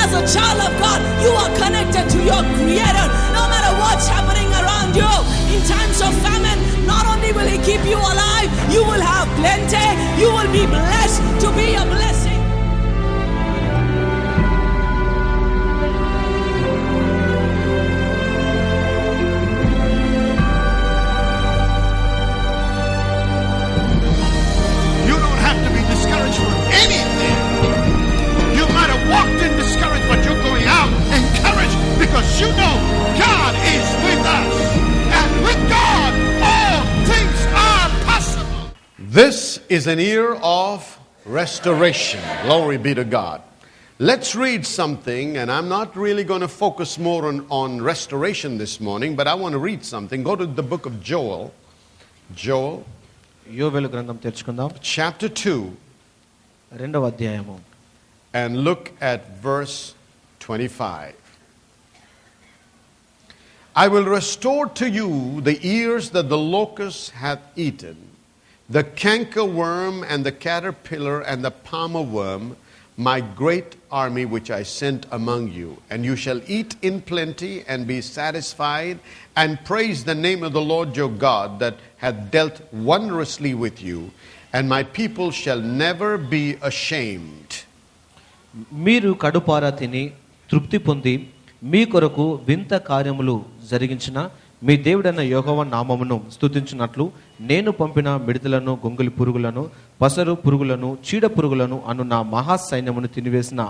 as a child of God, you are connected to your Creator. No matter what's happening around you, in times of famine, not only will He keep you alive, you will have plenty. You will be blessed to be a blessing. Because you know God is with us, and with God all things are possible. This is an year of restoration. Glory be to God. Let's read something, and I'm not really going to focus more on restoration this morning, but I want to read something. Go to the book of Joel. యోవేలు గ్రంథం తెరుచుకుందాం. Chapter 2. రెండవ అధ్యాయము. And look at verse 25. I will restore to you the years that the locust hath eaten, the cankerworm and the caterpillar and the palmer worm, my great army which I sent among you. And you shall eat in plenty and be satisfied, and praise the name of the Lord your God that hath dealt wondrously with you, and my people shall never be ashamed. మీరు కడుపారా తిని తృప్తి పొంది మీ కొరకు వింత కార్యములు జరిగించిన మీ దేవుడైన యెహోవా నామమును స్తుతించినట్లు నేను పంపిన మిడతలను, గొంగలి పురుగులను, పసరు పురుగులను, చీడ పురుగులను అను నా మహా సైన్యమును తినివేసిన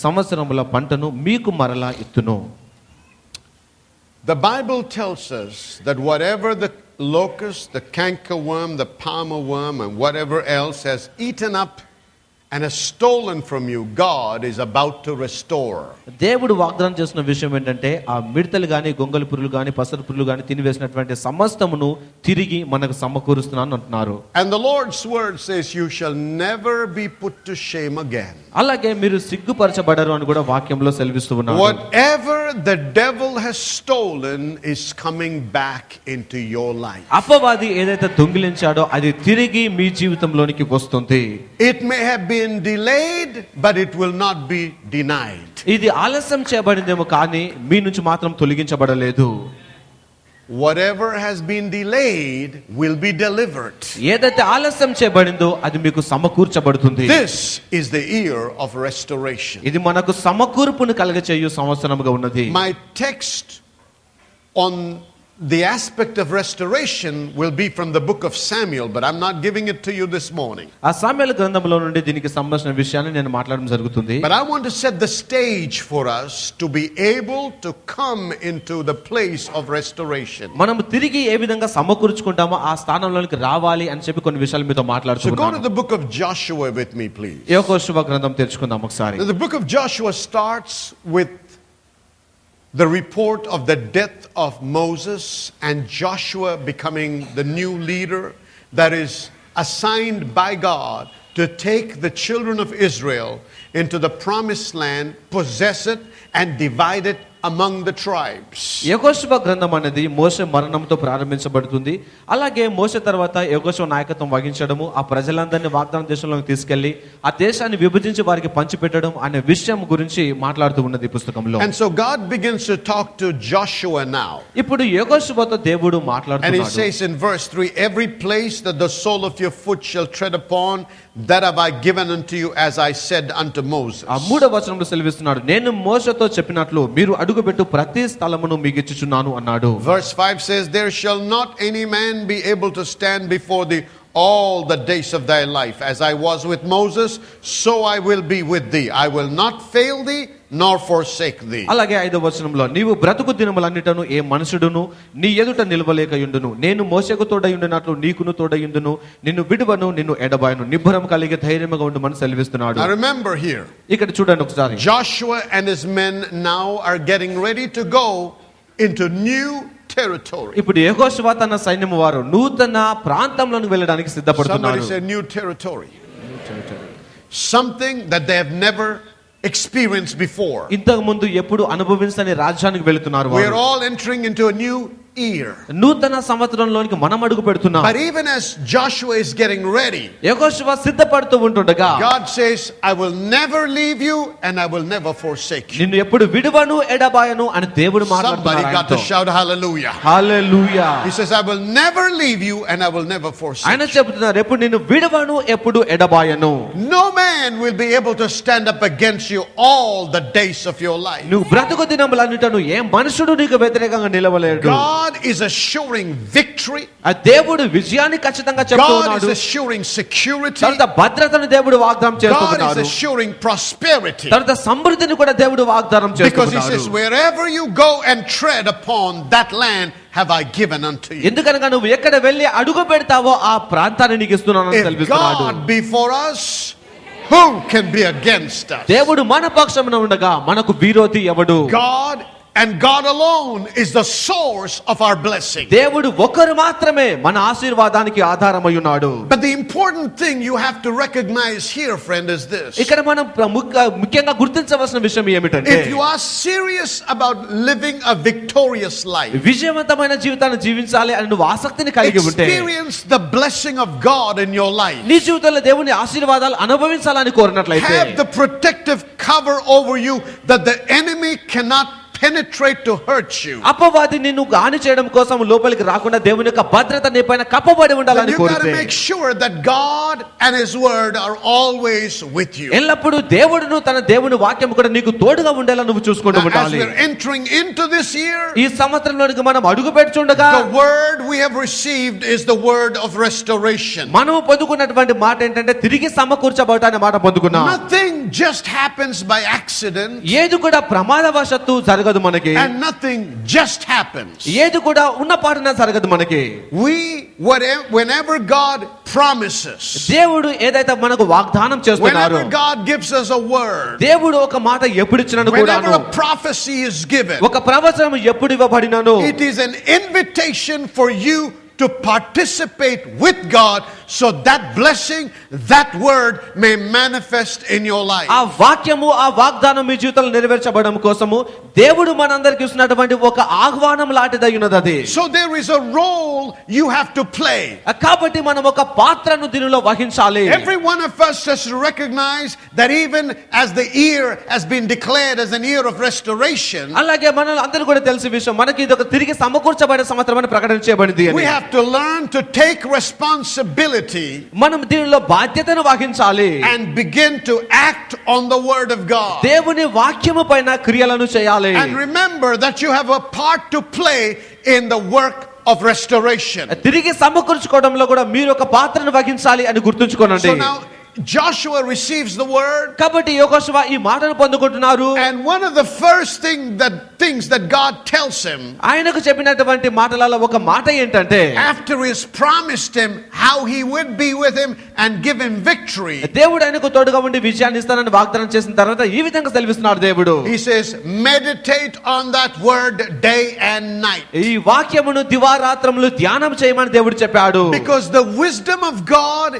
సంవత్సరముల పంటను మీకు మరలా ఇత్తును. The Bible tells us that whatever the locust, the cankerworm, the palmer worm, and whatever else has eaten up and has stolen from you, God is about to restore. దేవుడు వాగ్దానం చేసిన విషయం ఏంటంటే ఆ మిడతలు గాని, గొంగలి పురుగులు గాని, పసరు పురుగులు గాని తినివేసినటువంటి సమస్తమును తిరిగి మనకు సమకూరుస్తున్నాను అంటున్నారు. And the Lord's word says you shall never be put to shame again. అలాగే మీరు సిగ్గుపరచబడరు అని కూడా వాక్యంలో సెలవిస్తూ ఉన్నారు. Whatever the devil has stolen is coming back into your life. అపవాది ఏదైతే దొంగిలించాడో అది తిరిగి మీ జీవితంలోనికి వస్తుంది. It may have been delayed, but it will not be denied. ఇది ఆలస్యం చేయబడిందేమో కానీ మీ నుంచి మాత్రం తొలగించబడలేదు. Whatever has been delayed will be delivered. ఏదైతే ఆలస్యం చేయబడిందో అది మీకు సమకూర్చబడుతుంది. This is the year of restoration. ఇది మనకు సమకూర్పును కలుగచేయు సంవత్సరముగా ఉన్నది. My text on the aspect of restoration will be from the book of Samuel, but I'm not giving it to you this morning. ఆ సామ్యుయేలు గ్రంథంలో నుండి దీనికి సంబంధించిన విషయాన్ని నేను మాట్లాడడం జరుగుతుంది. But I want to set the stage for us to be able to come into the place of restoration. మనం తిరిగి ఏ విధంగా సమకూర్చుకుంటామో ఆ స్థానంలోనికి రావాలి అని చెప్పి కొన్ని విషయాలు మీతో మాట్లాడుతున్నాను. So go to the book of Joshua with me, please. యెహోషువ గ్రంథం తెరుచుకుందాం ఒకసారి. The book of Joshua starts with the report of the death of Moses and Joshua becoming the new leader that is assigned by God to take the children of Israel into the promised land, possess it, and divide it among the tribes. యెహోషువ గ్రంథం అనేది మోషే మరణంతో ప్రారంభించబడుతుంది. అలాగే మోషే తర్వాత యెహోషువ నాయకత్వం వహించడము, ఆ ప్రజలందరినీ వాగ్దాన దేశంలోకి తీసుకెళ్లి ఆ దేశాన్ని విభజించి వారికి పంచిపెట్టడం అనే విషయం గురించి మాట్లాడుతూ ఉన్నది ఈ పుస్తకంలో. And so God begins to talk to Joshua now. ఇప్పుడు యెహోషువతో దేవుడు మాట్లాడుతున్నాడు. And he says in verse 3, every place that the sole of your foot shall tread upon, that have I given unto you, as I said unto Moses. ఆ మూడవ వచనంలో సెలవిస్తున్నాడు, నేను మోషేతో చెప్పినట్లు మీరు అడుగుపెట్టు ప్రతి స్థలమును మీకు ఇచ్చుచున్నాను అన్నాడు. Verse 5 says, there shall not any man be able to stand before thee all the days of thy life. As I was with Moses, so I will be with thee. I will not fail thee, nor forsake thee. అలాగే 5వ వచనంలో, నీవు బ్రతుకు దినములన్నిటను ఏ మనుషుడును నీ ఎదుట నిలవలేకయుండును, నేను మోషేకు తోడయుండినట్లు నీకును తోడయుండును, నిన్ను విడువను, నిన్ను ఎడబాయను, నిబ్బరం కలిగి ధైర్యముగా ఉండుమని సెలవిస్తున్నాడు. Now remember here, ఇక్కడ చూడండి ఒకసారి, Joshua and his men now are getting ready to go into new territory. ఇప్పుడు యెహోషువ తన సైన్యము వారు నూతన ప్రాంతంలోకి వెళ్ళడానికి సిద్ధపడుతున్నారు. Somebody say new territory. Something that they have never experienced before. ఇంతకు ముందు ఎప్పుడు అనుభవించని రాజ్యానికి వెళ్తున్నారు. We are all entering into a new year. నూతన సంవత్సరంలోనికి మనం అడుగు పెడుతున్నాం. But even as Joshua is getting ready, యెహోషువ సిద్ధపడుతూ ఉంటుండగా God says, I will never leave you and I will never forsake you. నిన్ను ఎప్పుడు విడువను ఎడబాయను అని దేవుడు Somebody మాట్లాడుతున్నాడు got to ఆయనతో. shout hallelujah. Hallelujah. He says, I will never leave you and I will never forsake ఆయన you. చెబుతున్నారు, ఎప్పుడు నిన్ను విడువను ఎప్పుడు ఎడబాయను. No man will be able to stand up against you all the days of your life. నువ్వు బ్రతుకు దినములన్నిటను ఏ మనుషుడు నీకు వ్యతిరేకంగా నిలవలేడు. God is assuring victory. ఆ దేవుడు విజయాన్ని ఖచ్చితంగా God చెప్తున్నాడు. is assuring security. తర్వాత భద్రతను దేవుడు వాగ్దానం God is చేస్తున్నాడు. assuring prosperity. తర్వాత సమృద్ధిని కూడా దేవుడు వాగ్దానం Because he says, చేస్తున్నాడు. wherever you go and tread upon that land have I given unto you. ఎందుకనగా నువ్వు ఎక్కడ వెళ్ళి అడుగు పెడతావో ఆ ప్రాంతాన్ని నీకు ఇస్తున్నానని If తెలుపుతున్నాడు. God be for us, who can be against us? దేవుడు మన పక్షమున ఉండగా మనకు విరోధి ఎవడు? God and God alone is the source of our blessing. దేవుడు ఒకరు మాత్రమే మన ఆశీర్వాదానికి ఆధారమై ఉన్నాడు. But the important thing you have to recognize here, friend, is this. ఇక్కడ మనం ముఖ్యంగా గుర్తించవలసిన విషయం ఏమిటంటే, If you are serious about living a victorious life, విజయవంతమైన జీవితాన్ని జీవించాలి అని నువ్వు ఆసక్తిని కలిగి ఉంటే, experience the blessing of God in your life, నీ జీవితంలో దేవుని ఆశీర్వాదాలు అనుభవించాలని కోరినట్లయితే, have the protective cover over you that the enemy cannot penetrate to hurt you. అపవాది నిన్ను హాని చేయడం కోసం లోపలికి రాకుండా దేవుని యొక్క భద్రత నీ పైన కప్పబడి Then ఉండాలని you got to కోరితే, make sure that God and His Word are always with you. ఎల్లప్పుడూ దేవుడును తన దేవుని వాక్యం కూడా నీకు తోడుగా ఉండేలా నువ్వు చూసుకుంటూ Now, as ఉండాలి. we're entering into this year, ఈ సంవత్సరంలోనికి మనం అడుగు పెడుచుండగా the word we have received is the word of restoration. మనము పొందుకున్నటువంటి మాట ఏంటంటే తిరిగి సమకూర్చబడట అనే మాట పొందుకున్నాం. Nothing just happens by accident, ఏది కూడా ప్రమాదవశత్తు జరగదు మనకి. and nothing just happens. ఏది కూడా ఉన్న పాటన జరగదు మనకి. Whenever God promises, దేవుడు ఏదైతే మనకు వాగ్దానం చేస్తున్నారో, whenever God gives us a word, దేవుడు ఒక మాట ఎప్పుడు ఇచ్చినను whenever కూడాను, a prophecy is given, ఒక ప్రవచనం ఎప్పుడు ఇవ్వబడినను, it is an invitation for you to participate with God so that blessing, that word may manifest in your life. ఆ వాక్యము ఆ వాగ్దానం మీ జీవితంలో నెరవేర్చబడడం కోసము దేవుడు మనందరికీ ఇస్తున్నటువంటి ఒక ఆహ్వానం లాంటిదై ఉన్నది అది. So there is a role you have to play. కాబట్టి మనం ఒక పాత్రను దీనిలో వహించాలి. Every one of us has to recognize that even as the year has been declared as an year of restoration, అలాగే మనం అందరూ కూడా తెలిసే విషయం, మనకి ఇది ఒక తిరిగి సమకూర్చబడే సంవత్సరం అని ప్రకటన చేయబడింది we అని. have to learn to take responsibility మనం దీనిలో బాధ్యతను వహించాలి. and begin to act on the word of God. దేవుని వాక్యము పైన క్రియలను చేయాలి. And remember that you have a part to play in the work of restoration. తిరిగి సమకూర్చుకోవడంలో కూడా మీరు ఒక పాత్రను వహించాలి అని గుర్తుంచుకోనండి. So now Joshua receives the word, కాబట్టి యెహోషువ ఈ మాటను పొందుకుంటున్నారు. and one of the first things that God tells him ఆయనకు చెప్పినటువంటి మాటలలో ఒక మాట ఏంటంటే, after he has promised him how he would be with him and give him victory, దేవుడు ఆయనకు తోడుగా ఉండి విజయాన్ని ఇస్తానని వాగ్దానం చేసిన తర్వాత ఈ విధంగా సెలవిస్తున్నాడు దేవుడు. he says, meditate on that word day and night, ఈ వాక్యమును దివారాత్రములు ధ్యానం చేయమని దేవుడు చెప్పాడు. because the wisdom of God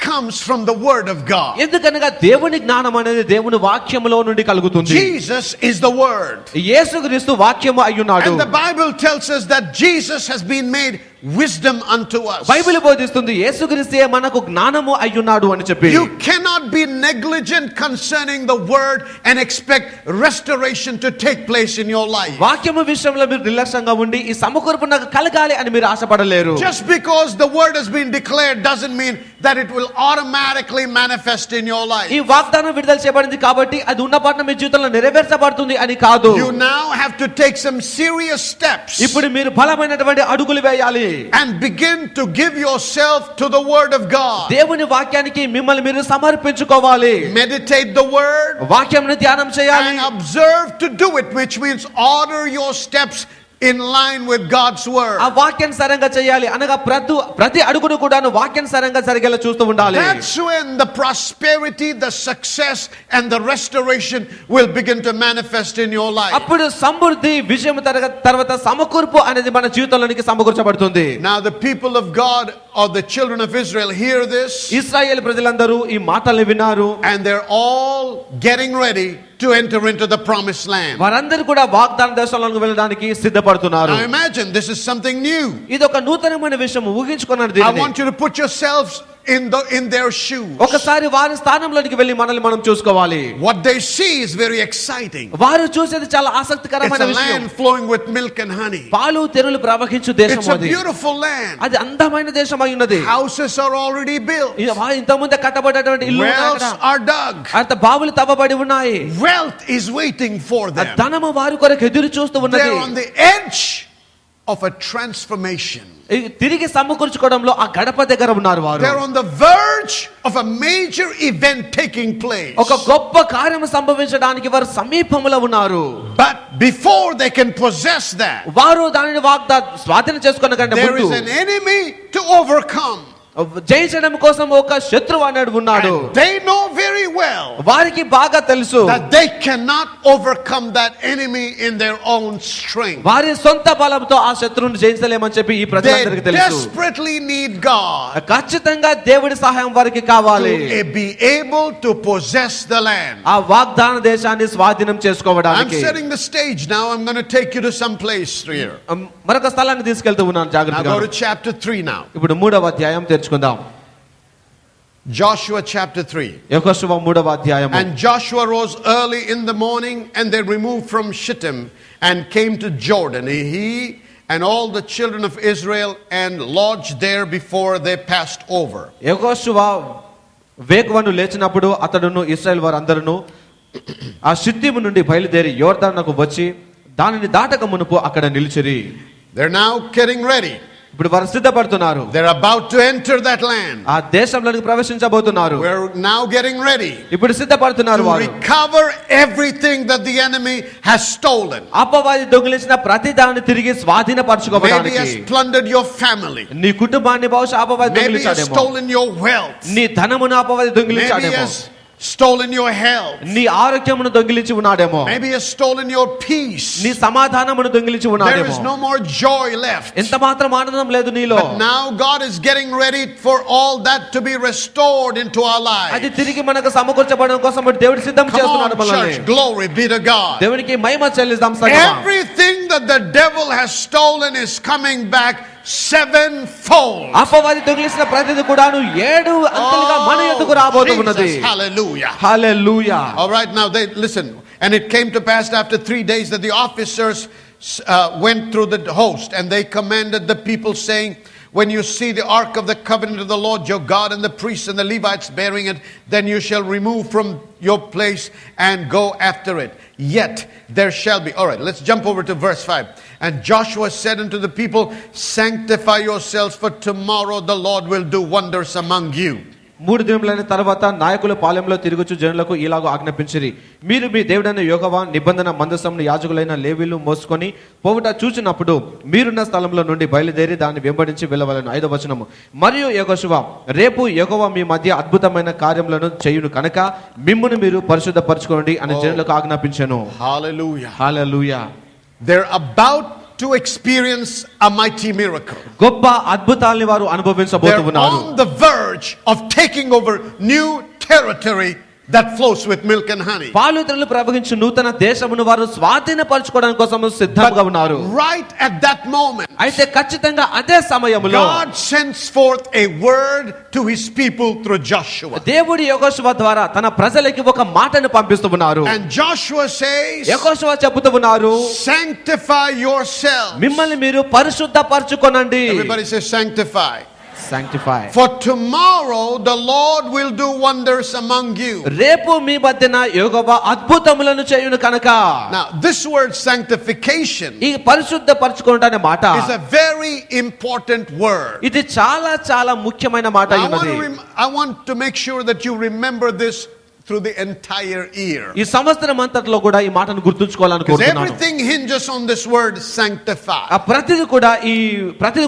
comes from the word of God. ఎందుకనగా దేవుని జ్ఞానం అనేది దేవుని వాక్యములో నుండి కలుగుతుంది. Jesus is the word, యేసుక్రీస్తు వాక్యము అయ్యున్నాడు. and the Bible tells us that Jesus has been made wisdom unto us. Bible బోధిస్తుంది యేసుక్రీస్తే మనకు జ్ఞానము అయ్యున్నాడు అని చెప్పి. You cannot be negligent concerning the word and expect restoration to take place in your life. వాక్యము విషయంలో మీరు నిర్లక్ష్యంగా ఉండి ఈ సమకూర్పు నాకు కలగాలి అని మీరు ఆశపడలేరు. Just because the word has been declared doesn't mean that it will automatically manifest in your life. ఈ వాగ్దానం విడుదల చేయబడింది కాబట్టి అది ఉన్న పాటన మీ జీవితంలో నెరవేర్చబడుతుంది అని కాదు. You now have to take some serious steps ఇప్పుడు మీరు బలమైనటువంటి అడుగులు వేయాలి. and begin to give yourself to the word of God. దేవుని వాక్యానికి మిమ్మల్ని మీరు సమర్పించుకోవాలి. Meditate the word వాక్యంను ధ్యానం చేయాలి. and observe to do it, which means order your steps in line with God's word. ఆ వాక్యానుసారంగా చేయాలి అనగా ప్రతి అడుగును కూడాను వాక్యానుసారంగా జరిగేలా చూస్తూ ఉండాలి. That's when the prosperity, the success and the restoration will begin to manifest in your life. అప్పుడు సమృద్ధి విజయం తర్వాత సమకూర్పు అనేది మన జీవితంలోనికి సమకూర్చబడుతుంది. Now the people of God or the children of Israel hear this, ఇశ్రాయేలు ప్రజలందరూ ఈ మాటల్ని విన్నారు. and they're all getting ready to enter into the promised land. వారందరూ కూడా వాగ్దాన దేశంలోకి వెళ్ళడానికి సిద్ధపడుతున్నారు. Now imagine, this is something new. ఇది ఒక నూతనమైన విషయం, ఊహించుకున్నది. I want you to put yourselves in their shoes. ఒకసారి వారి స్థానంలోనికి వెళ్ళి మనల్ని మనం చూసుకోవాలి. What they see is very exciting. వారు చూసేది చాలా ఆసక్తికరమైన It's a విషయం. land flowing with milk and honey. పాలు తెరులు ప్రవహించు దేశం It's a అది. beautiful land. అది అందమైన దేశం అయి ఉన్నది. Houses are already built. ఇంతకుముందు కట్టబడినటువంటి ఇల్లు Wells are dug. అంత బావులు తవ్వబడి ఉన్నాయి. Wealth is waiting for them. ధనము వారి కొరకు ఎదురు చూస్తూ ఉన్నది. They're on the edge of a transformation. తిరిగి సమకూర్చుకోవడంలో ఆ గడప దగ్గర ఉన్నారు వారు. They're on the verge of a major event taking place. ఒక గొప్ప కార్యం సంభవించడానికి వారు సమీపంలో ఉన్నారు. But before they can possess that, వారు దానిని స్వాధీనం చేసుకున్న కంటే there ముందు is an enemy to overcome. జయించడం కోసం ఒక శత్రువు అనేది ఉన్నాడు. And they know very well వారికి బాగా తెలుసు that they cannot overcome that enemy in their own strength. వారి సొంత బలంతో ఆ శత్రువుని జయించలేమని చెప్పి ఈ ప్రజలందరికీ They తెలుసు. desperately need God ఖచ్చితంగా దేవుడి సహాయం వారికి కావాలి. to be able to possess the land. ఆ వాగ్దాన దేశాన్ని స్వాధీనం I'm చేసుకోవడానికి. setting the stage now. I'm going to take you to some place here. మరొక స్థలాన్ని తీసుకెళ్తూ ఉన్నాను Now జాగ్రత్తగా. go to chapter 3 now. ఇప్పుడు 3వ అధ్యాయం తెరుచుకుందాం. Joshua chapter 3. యెహోషువ 3వ అధ్యాయం. And Joshua rose early in the morning, and they removed from Shittim and came to Jordan, he and all the children of Israel, and lodged there before they passed over. యెహోషువ వేకువను లేచినప్పుడు అతడును ఇశ్రాయేలు వారందరూ ఆ షిత్తీము నుండి బయలుదేరి యోర్దానుకు వచ్చి దానిని దాటక మునుపు అక్కడ నిలిచిరి. They're now getting ready. ఇప్పుడు వారు సిద్ధపడుతున్నారు. They're about to enter that land. ఆ దేశంలోకి ప్రవేశించబోతున్నారు. We're now getting ready ఇప్పుడు సిద్ధపడుతున్నారు to వారు. recover everything that the enemy has stolen. అపవాది దొంగిలించిన ప్రతి దాన్ని తిరిగి Maybe స్వాధీనపరచుకోవడానికి. has plundered your family. నీ కుటుంబాన్ని బహుశా అపవాది Maybe has దొంగిలించాడేమో. stolen your wealth. నీ ధనమును అపవాది Maybe దొంగిలించాడేమో. has stolen your health. నీ ఆరోగ్యమును దొంగిలించి ఉన్నాడేమో. Maybe has stolen your peace. నీ సమాధానమును దొంగిలించి There ఉన్నాడేమో. is no more joy left. ఎంత మాత్రం ఆనందం లేదు నీలో. But now God is getting ready for all that to be restored into our అది lives. తిరిగి మనకు సమకూర్చబడడం కోసం దేవుడు సిద్ధం Come చేస్తున్నాడు on, మనల్ని. church. Glory be to God. దేవునికి మహిమ చెల్లిద్దాం సగమా. Everything that the devil has stolen is coming back sevenfold. అపవాది దొంగిలించిన ప్రతిది కూడాను 7 అంతలుగా మన యొద్దకు రాబోతూ ఉన్నది. Jesus, hallelujah. Hallelujah. All right, now they listen. And it came to pass after 3 days that the officers went through the host, and they commanded the people, saying, when you see the ark of the covenant of the Lord your God and the priests and the Levites bearing it, then you shall remove from your place and go after it. Yet there shall be. All right, let's jump over to verse 5. And Joshua said unto the people, sanctify yourselves, for tomorrow the Lord will do wonders among you. 3 దినములైన తర్వాత నాయకులు పాలెంలో తిరుగుచు జనులకు ఇలాగ ఆజ్ఞాపించిరి. మీరు మీ దేవుడైన యెహోవా నిబంధన మందసమును యాజకులైన లేవీలు మోసుకొని పోవుట చూచినప్పుడు మీరున్న స్థలంలో నుండి బయలుదేరి దాన్ని వెంబడించి వెళ్ళవలెను. 5వ వచనము. మరియు యెహోషువ రేపు యెహోవా మీ మధ్య అద్భుతమైన కార్యములను చేయును కనుక మిమ్మును మీరు పరిశుద్ధపరచుకోండి అని జనులకు ఆజ్ఞాపించెను. Hallelujah. Hallelujah. They're about to experience a mighty miracle. గొప్ప అద్భుతాల్ని వారు They're అనుభవించబోతున్నారు. on the verge of taking over new territory that flows with milk and honey. పాలుతెరలు ప్రవహించు నూతన దేశమును వారు స్వాధీనపరచుకోవడానికి కోసం సిద్ధంగా ఉన్నారు. Right at that moment, అయితే ఖచ్చితంగా అదే సమయంలో God sends forth a word to his people through Joshua. దేవుడి యెహోషువ ద్వారా తన ప్రజలకి ఒక మాటను పంపిస్తూ ఉన్నారు. And Joshua says, యెహోషువ చెబుతూ ఉన్నారు, sanctify yourselves. మిమ్మల్ని మీరు పరిశుద్ధపరచుకోనండి. Everybody says sanctify. Sanctify. For tomorrow the Lord will do wonders among you. రేపు మీ మధ్యన యెహోవా అద్భుతములను చేయును కనుక. Now this word sanctification ఈ పరిశుద్ధపరచుకోవడం అనే మాట is a very important word. ఇది చాలా చాలా ముఖ్యమైన మాట ఉన్నది. I want to make sure that you remember this through the entire year. ఈ సంవత్సరం అంతట్లో కూడా ఈ మాటను గుర్తుంచుకోవాలనుకుంటున్నాను. Everything hinges on this word sanctify. ఆ ప్రతిది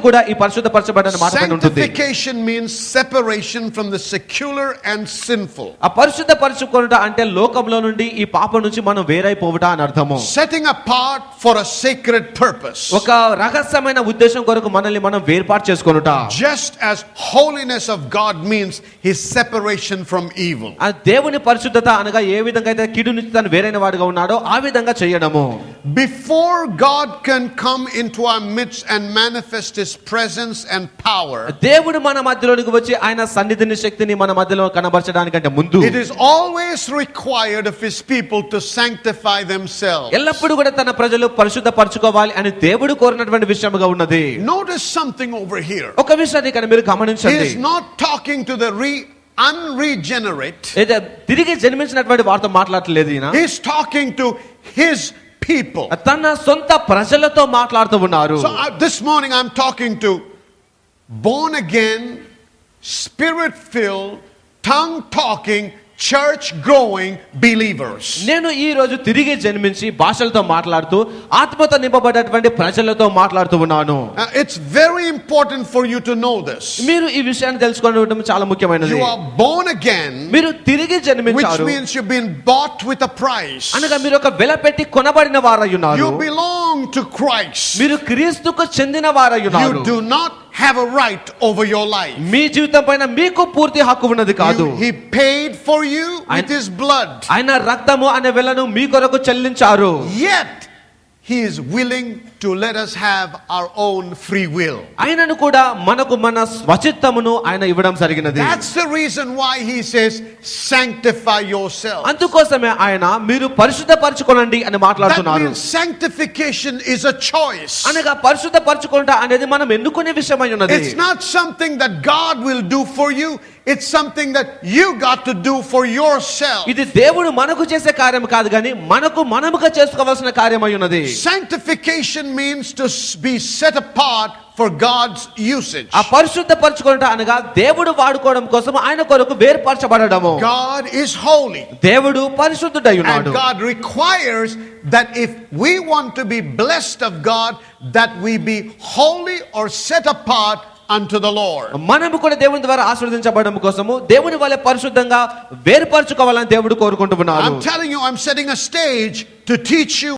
కూడా ఈ పరిశుద్ధపరచబడిన మాట పైన ఉంటుంది. Sanctification means separation from the secular and sinful. ఆ పరిశుద్ధపరచుకోవడం అంటే లోకంలో నుండి ఈ పాపం నుంచి మనం వేరైపోవట అని అర్థము. Setting apart for a sacred purpose. ఒక రహస్యమైన ఉద్దేశం కొరకు మనల్ని మనం వేర్పాటు చేసుకొనుట. Just as holiness of God means his separation from evil. ఆ దేవుని పరిశుద్ధత అనగా ఏ విధంగా అయితే కీడు నుంచి తను వేరైన వాడిగా ఉన్నాడో ఆ విధంగా చేయడము. Before God can come into our midst and manifest His presence and power, దేవుడు మన మధ్యలోనికి వచ్చి ఆయన సన్నిధిని శక్తిని మన మధ్యలో కనబరచడానికంటే ముందు it is always required of His people to sanctify themselves. ఎల్లప్పుడూ కూడా తన ప్రజలు పరిశుద్ధపరచుకోవాలి అని దేవుడు కోరినటువంటి విషయముగా ఉన్నది. Notice something over here. ఒక విషయాన్ని ఇక్కడ మీరు He గమనించండి. is not talking to the unregenerate. తిరిగి జన్మించినటువంటి వారితో మాట్లాడలేదు ఈయన. He is talking to His people. తన సొంత ప్రజలతో మాట్లాడుతూ ఉన్నారు. So this morning I'm talking to born again, spirit filled, tongue talking, church growing believers. నేను ఈ రోజు తిరిగి జన్మించి భాషలతో మాట్లాడుతూ ఆత్మతో నింపబడేటువంటి ప్రజలతో మాట్లాడుతూ ఉన్నాను. It's very important for you to know this. మీరు ఈ విషయాన్ని తెలుసుకోవడం చాలా ముఖ్యమైనది. You are born again, మీరు తిరిగి which జన్మించారు means you've been bought with a price. అనగా మీరు ఒక వెల పెట్టి కొనబడిన వారై ఉన్నారు. You belong to Christ. మీరు క్రీస్తుకు చెందిన వారై ఉన్నారు. You do not have a right over your life. మీ జీవితం పైన మీకు పూర్తి హక్కు ఉన్నది కాదు. He paid for you with His blood. ఆయన రక్తము అనే వెలను మీ కొరకు చెల్లించారు. Yet He is willing to let us have our own free will. ఆయనను కూడా మనకు మన స్వచిత్తమును ఆయన ఇవ్వడం జరిగినది. That's the reason why He says sanctify yourself. అందుకోసమే ఆయన మీరు పరిశుద్ధపరచుకోనండి అని That మాట్లాడుతున్నారు. means sanctification is a choice. అనగా పరిశుద్ధపరచుకుంటా అనేది మనం ఎన్నుకునే విషయమై ఉన్నది. It's not something that God will do for you. It's something that you got to do for yourself. ఇది దేవుడు మనకు చేసే కార్యం కాదు కానీ మనముగా చేసుకోవాల్సిన కార్యమై ఉన్నది. Sanctification means to be set apart for God's usage. ఆ పరిశుద్ధపరచుకుంటా అనగా దేవుడు వాడుకోవడం కోసం ఆయన కొరకు వేర్పరచబడడము. God is holy. దేవుడు పరిశుద్ధుడై And ఉన్నాడు. God requires that if we want to be blessed of God, that we be holy or set apart unto the Lord. మనము కూడా దేవుని ద్వారా ఆశీర్వదించబడడం కోసము దేవుని వలె పరిశుద్ధంగా వేర్పరచుకోవాలని దేవుడు కోరుకుంటున్నాడు. I'm telling you, I'm setting a stage to teach you